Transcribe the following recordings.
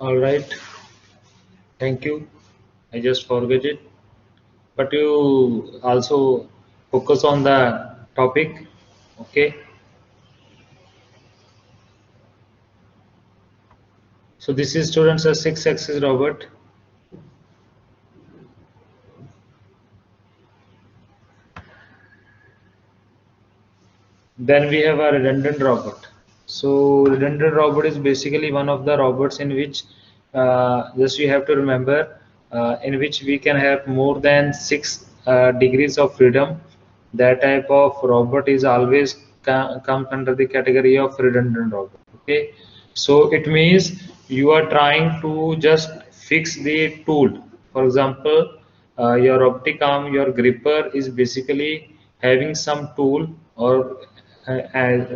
All right, thank you. I just forget it, but you also focus on the topic. Okay, so this is students a six-axis robot. Then we have a redundant robot. So redundant robot is basically one of the robots in which just you have to remember in which we can have more than six degrees of freedom. That type of robot is always comes under the category of redundant robot. Okay, so it means you are trying to just fix the tool. For example, your optic arm, your gripper is basically having some tool or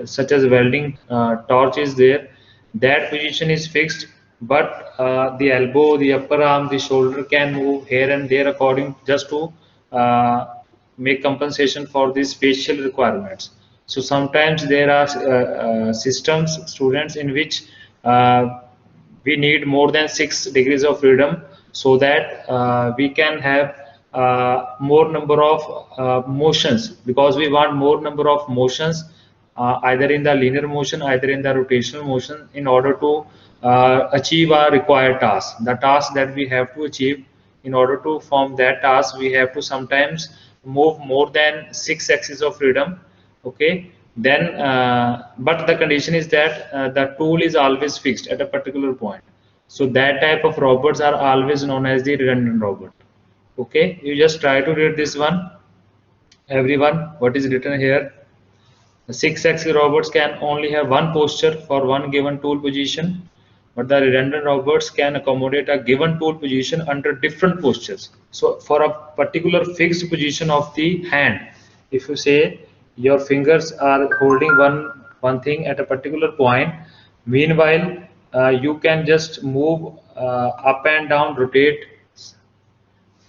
such as welding torch is there. That position is fixed, but the elbow, the upper arm, the shoulder can move here and there according just to uh, make compensation for these spatial requirements. So sometimes there are systems, students in which uh, we need more than 6 degrees of freedom so that we can have more number of motions, because we want more number of motions either in the linear motion, either in the rotational motion, in order to achieve our required task. The task that we have to achieve, in order to form that task, we have to sometimes move more than 6 axes of freedom. Okay, then but the condition is that the tool is always fixed at a particular point. So that type of robots are always known as the redundant robot. Okay, you just try to read this one, everyone, what is written here. The six-axis robots can only have one posture for one given tool position, but the redundant robots can accommodate a given tool position under different postures. So for a particular fixed position of the hand, if you say your fingers are holding one thing at a particular point, meanwhile you can just move up and down, rotate.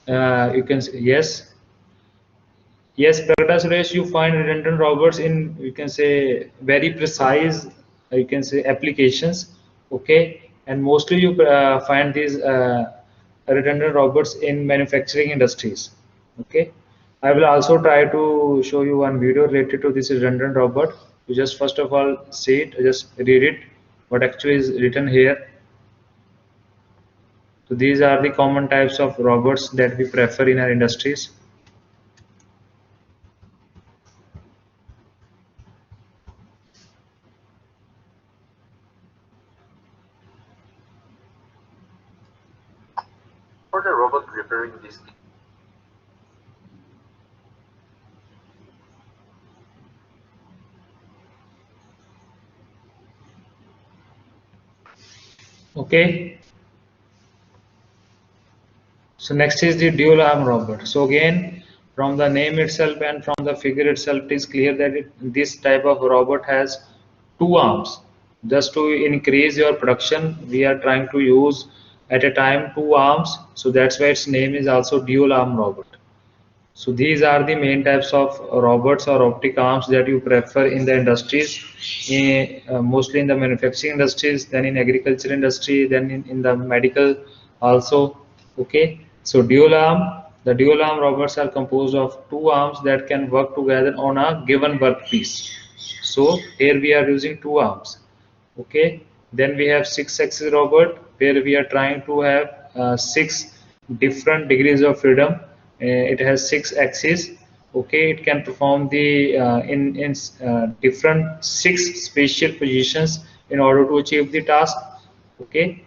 You can say yes. Yes, Prakash Suresh, you find redundant robots in, you can say, very precise, you can say, applications. Okay, and mostly you find these redundant robots in manufacturing industries. Okay, I will also try to show you one video related to this redundant robot. You just first of all see it, just read it, what actually is written here. So these are the common types of robots that we prefer in our industries. For the robot repairing this. Okay. So next is the dual arm robot. So again, from the name itself and from the figure itself, it is clear that this type of robot has two arms. Just to increase your production, we are trying to use at a time two arms. So that's why its name is also dual arm robot. So these are the main types of robots or optic arms that you prefer in the industries, mostly in the manufacturing industries, then in agriculture industry, then in the medical also. Okay, so the dual arm robots are composed of two arms that can work together on a given workpiece. So here we are using two arms. Okay, then we have six-axis robot where we are trying to have six different degrees of freedom. It has six axes. Okay, it can perform the in different six spatial positions in order to achieve the task. Okay,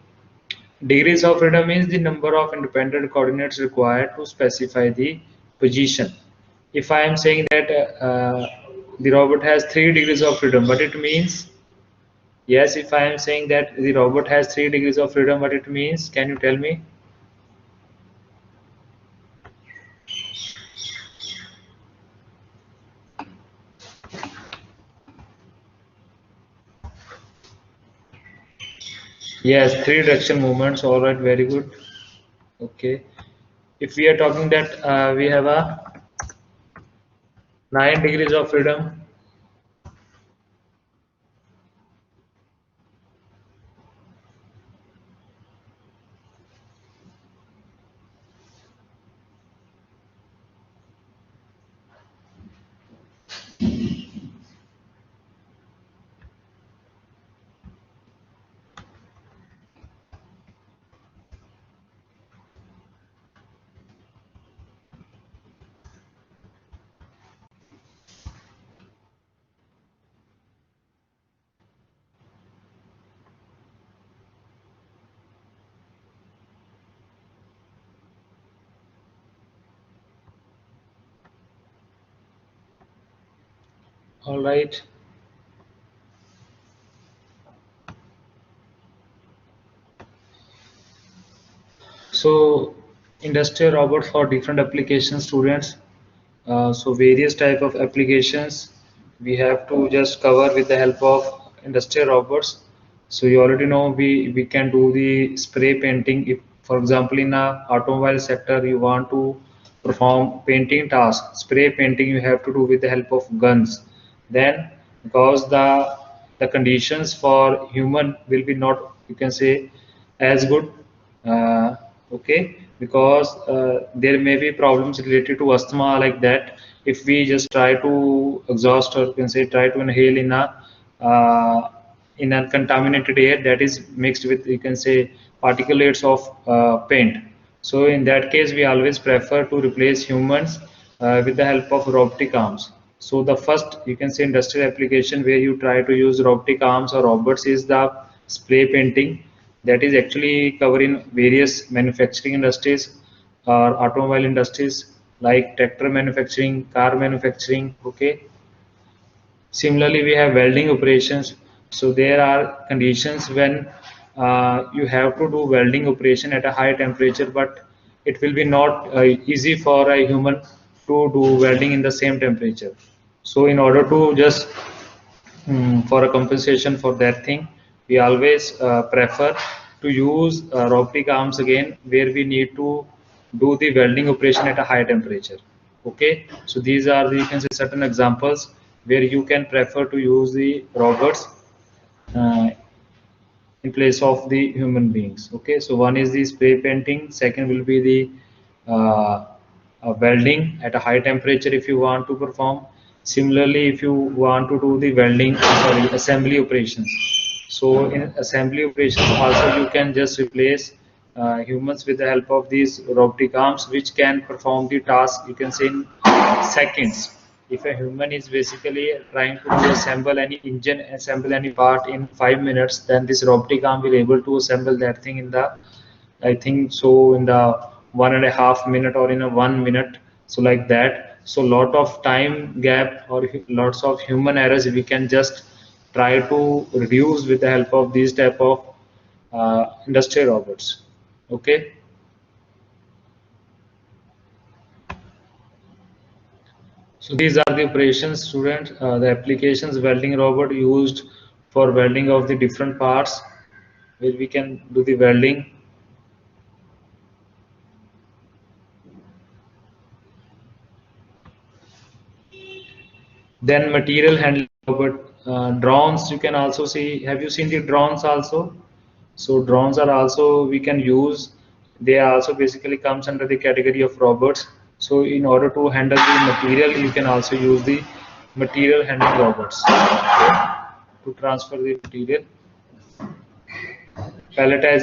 degrees of freedom means the number of independent coordinates required to specify the position. If I am saying that the robot has 3 degrees of freedom, what it means? Yes, if I am saying that the robot has 3 degrees of freedom, what it means? Can you tell me? Yes, three direction movements. All right, very good. Okay. If we are talking that we have a 9 degrees of freedom, All right. So industrial robots for different applications, students. So various type of applications we have to just cover with the help of industrial robots. So you already know we can do the spray painting. If, for example, in a automobile sector, you want to perform painting task, spray painting you have to do with the help of guns. Then, because the conditions for human will be not, you can say, as good, uh, okay, because there may be problems related to asthma, like that. If we just try to exhaust, or you can say try to inhale uh, in a contaminated air that is mixed with, you can say, particulates of paint. So in that case we always prefer to replace humans with the help of robotic arms. So the first, you can say, industrial application where you try to use robotic arms or robots is the spray painting. That is actually covered in various manufacturing industries or automobile industries, like tractor manufacturing, car manufacturing. Okay. Similarly, we have welding operations. So there are conditions when you have to do welding operation at a high temperature, but it will be not easy for a human to do welding in the same temperature. So in order to just for a compensation for that thing, we always prefer to use robotic arms again, where we need to do the welding operation at a high temperature. Okay, so these are the, you can say, certain examples where you can prefer to use the robots uh, in place of the human beings. Okay, so one is the spray painting, second will be the welding at a high temperature if you want to perform. Similarly, if you want to do the welding, sorry, assembly operations. So in assembly operations also you can just replace humans with the help of these robotic arms, which can perform the task, you can say, in seconds. If a human is basically trying to assemble any engine, assemble any part in 5 minutes, then this robotic arm will able to assemble that thing in the, I think so, in the 1.5 minute or in a 1 minute. So like that. So lot of time gap or lots of human errors we can just try to reduce with the help of these type of industrial robots. Okay. So these are the operations, student. The applications: welding robot used for welding of the different parts, where we can do the welding. Then material handling robot, drones. You can also see. Have you seen the drones also? So drones are also we can use. They are also basically comes under the category of robots. So in order to handle the material, you can also use the material handling robots, okay, to transfer the material. Palletizing